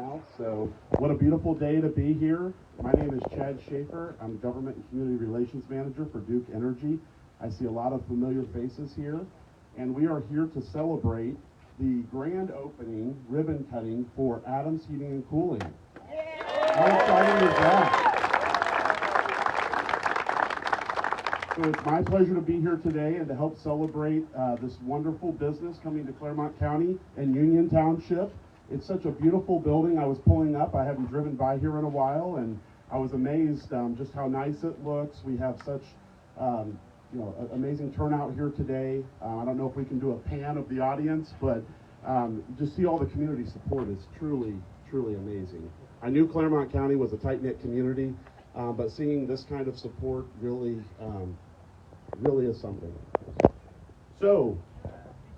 now. So what a beautiful day to be here. My name is Chad Shaffer. I'm Government and Community Relations Manager for Duke Energy. I see a lot of familiar faces here, and we are here to celebrate the grand opening ribbon cutting for Adams Heating and Cooling. How exciting is that? So it's my pleasure to be here today and to help celebrate this wonderful business coming to Clermont County and Union Township. It's such a beautiful building. I was pulling up. I haven't driven by here in a while, and I was amazed just how nice it looks. We have such amazing turnout here today. I don't know if we can do a pan of the audience, but just see all the community support is truly, truly amazing. I knew Clermont County was a tight-knit community, but seeing this kind of support really is something. So,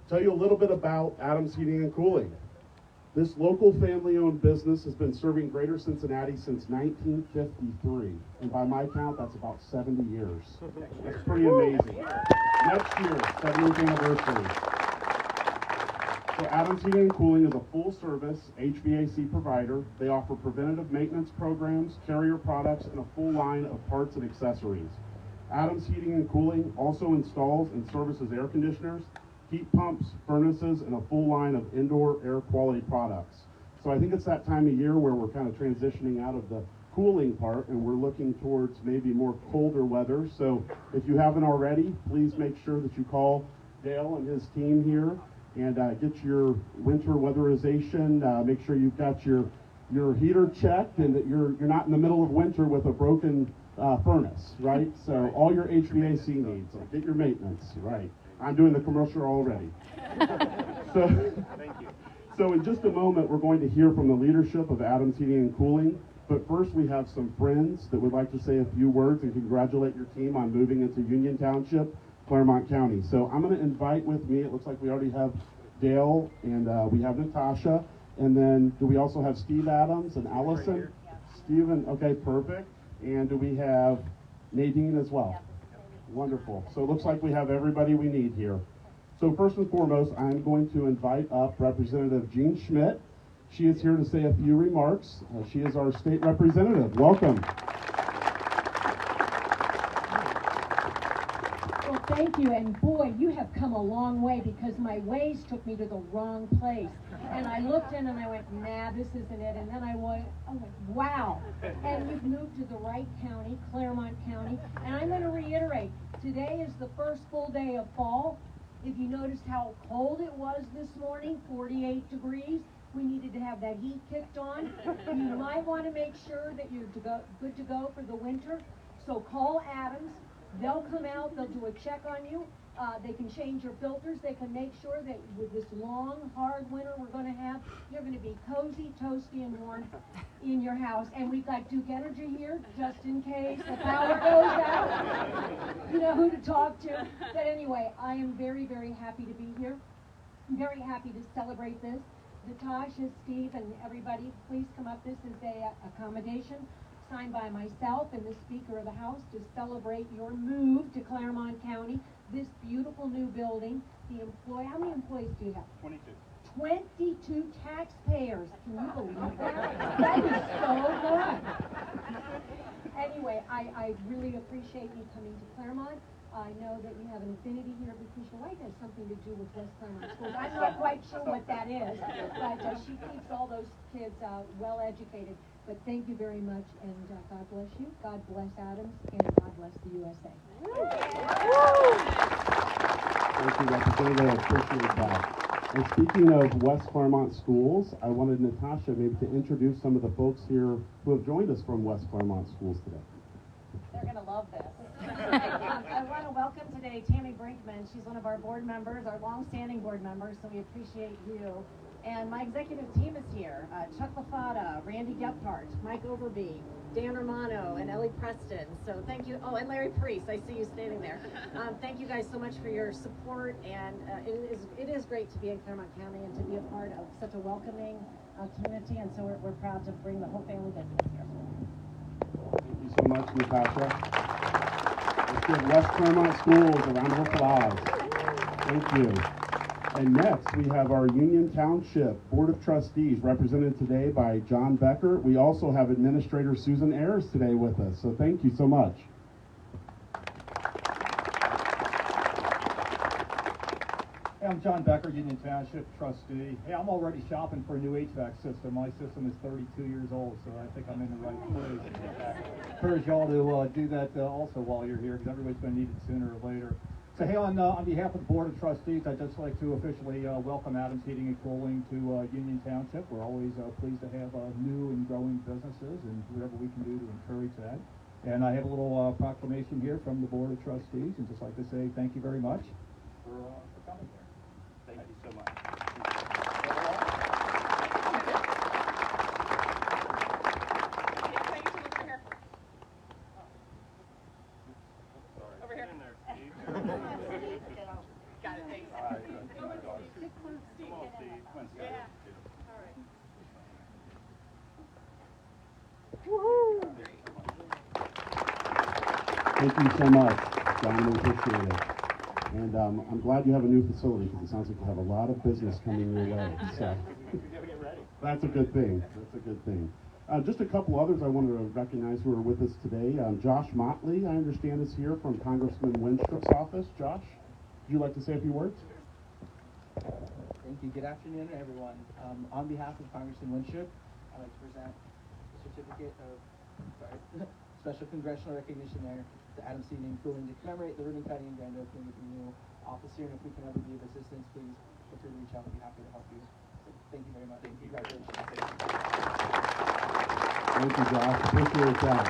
tell you a little bit about Adams Heating and Cooling. This local family-owned business has been serving Greater Cincinnati since 1953, and by my count, that's about 70 years. That's pretty amazing. Next year, 70th anniversary. So Adams Heating and Cooling is a full-service HVAC provider. They offer preventative maintenance programs, carrier products, and a full line of parts and accessories. Adams Heating and Cooling also installs and services air conditioners, heat pumps, furnaces, and a full line of indoor air quality products. So I think it's that time of year where we're kind of transitioning out of the cooling part and we're looking towards maybe more colder weather. So if you haven't already, please make sure that you call Dale and his team here and get your winter weatherization. Make sure you've got your heater checked and that you're not in the middle of winter with a broken furnace, right? So all your HVAC needs, like get your maintenance, right? I'm doing the commercial already. So in just a moment, we're going to hear from the leadership of Adams Heating and Cooling. But first, we have some friends that would like to say a few words and congratulate your team on moving into Union Township, Clermont County. So I'm going to invite with me, it looks like we already have Dale and we have Natasha. And then do we also have Steve Adams and Allison? Right yeah. Steven, okay, perfect. And do we have Nadine as well? Wonderful. So it looks like we have everybody we need here. So first and foremost, I'm going to invite up Representative Jean Schmidt. She is here to say a few remarks. She is our state representative. Welcome. Well, thank you. And boy, you have come a long way because my Waze took me to the wrong place. And I looked in and I went, nah, this isn't it. And then I went, wow. And you've moved to the right county, Clermont County. And I'm going to reiterate, today is the first full day of fall. If you noticed how cold it was this morning, 48 degrees, we needed to have that heat kicked on. You might want to make sure that you're good to go for the winter. So call Adams. They'll come out, they'll do a check on you. They can change your filters. They can make sure that with this long, hard winter we're going to have, you're going to be cozy, toasty, and warm in your house. And we've got Duke Energy here, just in case the power goes out. You know who to talk to. But anyway, I am very, very happy to be here. I'm very happy to celebrate this. Natasha, Steve, and everybody, please come up. This is a accommodation signed by myself and the Speaker of the House to celebrate your move to Clermont County, this beautiful new building. How many employees do you have? 22. 22 taxpayers. Can you believe that? That is so good. Anyway, I really appreciate you coming to Clermont. I know that you have an affinity here because your wife has something to do with West Clermont Schools. I'm not quite sure what that is, but she keeps all those kids well educated. But thank you very much, and God bless you. God bless Adams, and God bless the USA. Thank you, Representative. Appreciate that. And speaking of West Clermont Schools, I wanted Natasha maybe to introduce some of the folks here who have joined us from West Clermont Schools today. They're going to love this. I want to welcome today Tammy Brinkman. She's one of our board members, our long-standing board members, so we appreciate you. And my executive team is here. Chuck LaFata, Randy Gephardt, Mike Overby, Dan Romano, and Ellie Preston. So thank you. Oh, and Larry Priest. I see you standing there. Thank you guys so much for your support. And it is great to be in Clermont County and to be a part of such a welcoming community. And so we're proud to bring the whole family business here. Thank you so much, Natasha. Let's give West Clermont Schools a round of applause. Thank you. And next, we have our Union Township Board of Trustees, represented today by John Becker. We also have Administrator Susan Ayers today with us, so thank you so much. Hey, I'm John Becker, Union Township trustee. Hey, I'm already shopping for a new HVAC system. My system is 32 years old, so I think I'm in the right place. Encourage y'all to do that also while you're here, because everybody's going to need it sooner or later. So hey, on behalf of the Board of Trustees, I'd just like to officially welcome Adams Heating and Cooling to Union Township. We're always pleased to have new and growing businesses, and whatever we can do to encourage that. And I have a little proclamation here from the Board of Trustees, and just like to say thank you very much for coming here. Thank you so much. Over here. Got it, thanks. All right, good. Come on, Steve. Come on, Scott. Yeah. Thank you so much, John. We appreciate it. And I'm glad you have a new facility, because it sounds like you have a lot of business coming your way. So that's a good thing. That's a good thing. Just a couple others I wanted to recognize who are with us today. Josh Motley, I understand, is here from Congressman Winstrup's office. Josh, would you like to say a few words? Thank you. Good afternoon, everyone. On behalf of Congressman Winstrup, I'd like to present a certificate of special congressional recognition there to Adams Heating and Cooling to commemorate the ribbon cutting and grand opening of the new office here. And if we can ever be of assistance, please feel free to reach out. We'd be happy to help you. So thank you very much. Congratulations. Thank you, Josh. Appreciate that.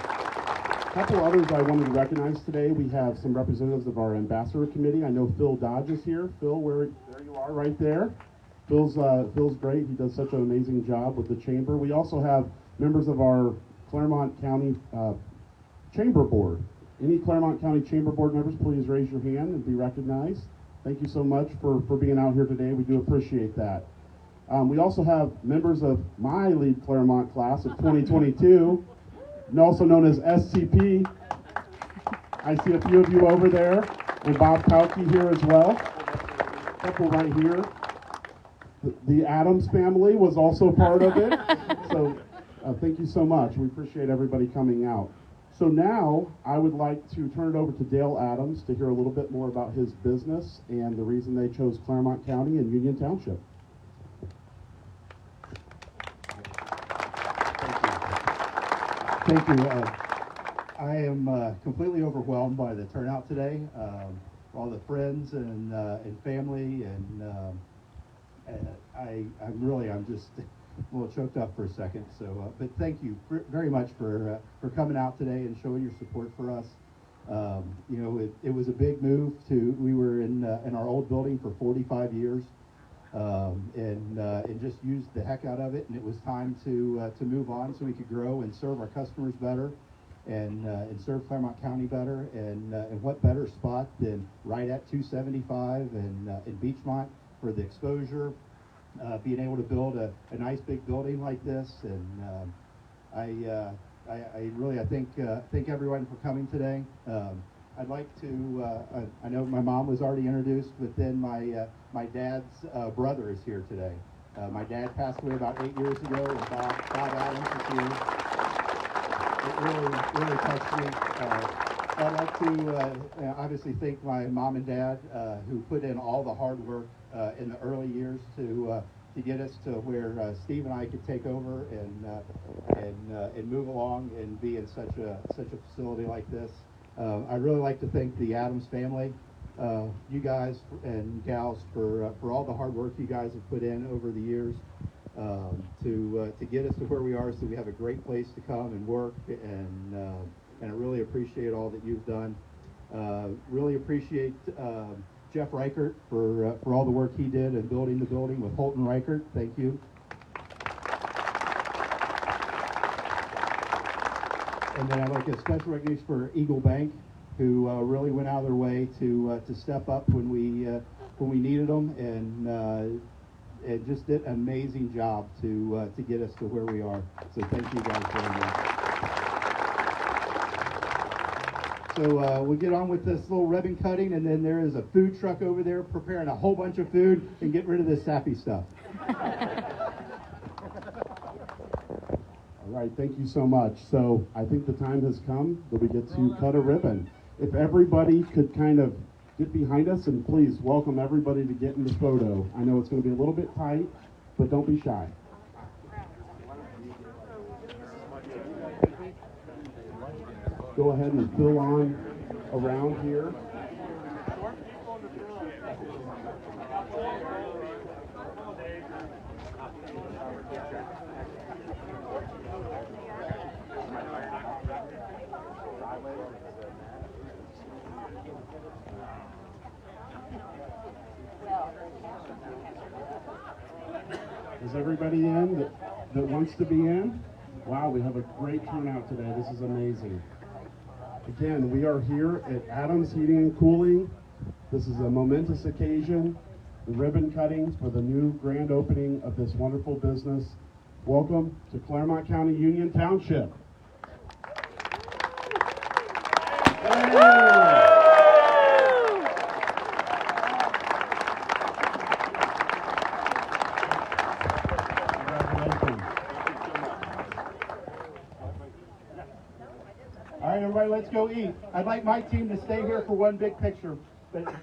A couple others I wanted to recognize today. We have some representatives of our ambassador committee. I know Phil Dodge is here. Phil, there you are, right there. Phil's great. He does such an amazing job with the chamber. We also have members of our Clermont County Chamber Board. Any Clermont County Chamber Board members, please raise your hand and be recognized. Thank you so much for being out here today. We do appreciate that. We also have members of my lead Clermont class of 2022, and also known as SCP. I see a few of you over there, and Bob Kauke here as well. A couple right here. The Adams family was also part of it. So thank you so much. We appreciate everybody coming out. So now I would like to turn it over to Dale Adams to hear a little bit more about his business and the reason they chose Clermont County and Union Township. Thank you. I am completely overwhelmed by the turnout today. All the friends and family, and I'm just a little choked up for a second. So, but thank you very much for coming out today and showing your support for us. You know, it was a big move. We were in our old building for 45 years. And just used the heck out of it, and it was time to move on so we could grow and serve our customers better, and serve Clermont County better, and what better spot than right at 275 in Beachmont for the exposure, being able to build a nice big building like this, and I thank everyone for coming today. I'd like to, I know my mom was already introduced, but then my dad's brother is here today. My dad passed away about 8 years ago, and Bob Adams is here. It really touched me. I'd like to obviously thank my mom and dad who put in all the hard work in the early years to get us to where Steve and I could take over and move along and be in such a facility like this. I'd really like to thank the Adams family, you guys and gals, for all the hard work you guys have put in over the years to get us to where we are, so we have a great place to come and work, and I really appreciate all that you've done. Really appreciate Jeff Reichert for all the work he did in building the building with Holton Reichert. Thank you. And then I'd like a special recognition for Eagle Bank, who really went out of their way to step up when we needed them, and just did an amazing job to get us to where we are. So thank you guys very much. So we'll get on with this little ribbon cutting, and then there is a food truck over there preparing a whole bunch of food and get rid of this sappy stuff. All right, thank you so much. So I think the time has come that we get to cut a ribbon. If everybody could kind of get behind us and please welcome everybody to get in the photo. I know it's going to be a little bit tight, but don't be shy. Go ahead and fill on around here. Is everybody in that wants to be in? Wow, we have a great turnout today. This is amazing. Again, we are here at Adams Heating and Cooling. This is a momentous occasion, the ribbon cutting for the new grand opening of this wonderful business. Welcome to Clermont County Union Township. All right, everybody, let's go eat. I'd like my team to stay here for one big picture. But